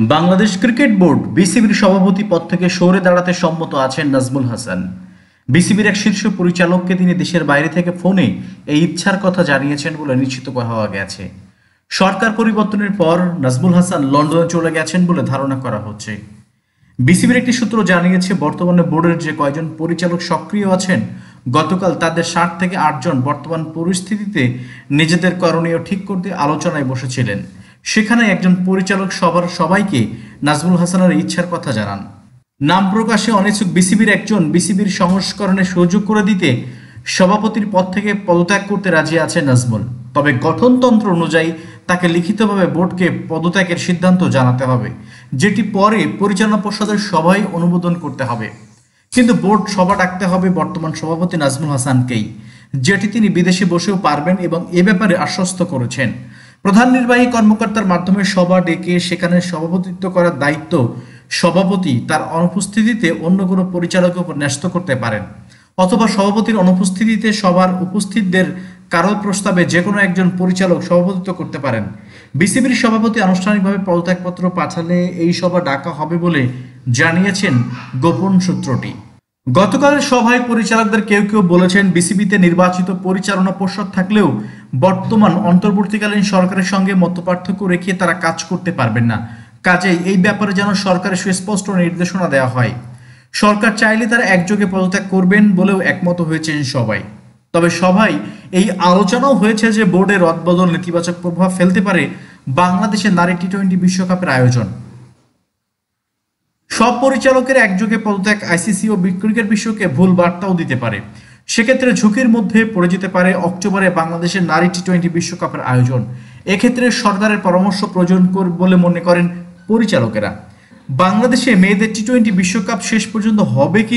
Bangladesh cricket board বিসিবির সভাপতি পদ থেকে সরে দাঁড়াতে সম্মত আছেন নাজমুল হাসান। বিসিবির এক শীর্ষ পরিচালককে তিনি দেশের বাইরে থেকে ফোনে এই ইচ্ছার কথা জানিয়েছেন বলে নিশ্চিত হওয়া গেছে। সরকার পরিবর্তনের পর নাজমুল হাসান লন্ডনে চলে গেছেন বলে ধারণা করা হচ্ছে। বিসিবির একটি সূত্র জানিয়েছে, বর্তমানে বোর্ডের যে কয়জন পরিচালক সক্রিয় আছেন, গতকাল তাদের 7 থেকে 8 জন বর্তমান পরিস্থিতিতে নিজেদের করণীয় ঠিক করতে আলোচনায় বসেছিলেন। সেখানে একজন পরিচালক সবার সবাইকে নাজমুল হাসানের ইচ্ছার কথা জানান। নাম প্রকাশে অনিচ্ছুক বিসিবির সংস্করণে সুযোগ করে দিতে সভাপতির পদ থেকে পদত্যাগ করতে রাজি আছে নাজমুল। তবে গঠনতন্ত্র অনুযায়ী তাকে লিখিতভাবে বোর্ডকে পদত্যাগের সিদ্ধান্ত জানাতে হবে, যেটি পরে পরিচালনা পর্ষদের সভায় অনুমোদন করতে হবে। কিন্তু বোর্ড সভা ডাকতে হবে বর্তমান সভাপতি নাজমুল হাসানকেই, যেটি তিনি বিদেশে বসেও পারবেন এবং এ ব্যাপারে আশ্বস্ত করেছেন। প্রধান নির্বাহী কর্মকর্তার মাধ্যমে সভা ডেকে সেখানে সভাপতিত্ব করার দায়িত্ব সভাপতি তার অনুপস্থিতিতে অন্য কোনো পরিচালকের উপর ন্যস্ত করতে পারেন, অথবা সভাপতির অনুপস্থিতিতে সভার উপস্থিতদের কারো প্রস্তাবে যে কোনো একজন পরিচালক সভাপতিত্ব করতে পারেন। বিসিবির সভাপতি আনুষ্ঠানিকভাবে পদত্যাগপত্র পাঠালে এই সভা ডাকা হবে বলে জানিয়েছেন গোপন সূত্রটি। গতকালের সভায় পরিচালকদের কেউ কেউ বলেছেন, বিসিবিতে নির্বাচিত পরিচালনা পর্ষদ থাকলেও বর্তমান অন্তর্বর্তীকালীন সরকারের সঙ্গে মতপার্থক্য রেখে তারা কাজ করতে পারবেন না। কাজেই এই ব্যাপারে যেন সরকারের সুস্পষ্ট নির্দেশনা দেওয়া হয়। সরকার চাইলে তারা একযোগে পদত্যাগ করবেন বলেও একমত হয়েছেন সবাই। তবে সভায় এই আলোচনাও হয়েছে যে বোর্ডের রদবদল নেতিবাচক প্রভাব ফেলতে পারে বাংলাদেশের নারী টি-20 বিশ্বকাপের আয়োজন। সব পরিচালকের একযোগে পদত্যাগ আইসিসি ও ক্রিকেট বিশ্বকে ভুল বার্তাও দিতে পারে। সেক্ষেত্রে ঝুঁকির মধ্যে পড়ে যেতে পারে অক্টোবরে বাংলাদেশের নারী টি-20 বিশ্বকাপের আয়োজন। এক্ষেত্রে সরকারের পরামর্শ প্রয়োজন বলে মনে করেন পরিচালকেরা। বাংলাদেশে মেয়েদের টি-20 বিশ্বকাপ শেষ পর্যন্ত হবে কি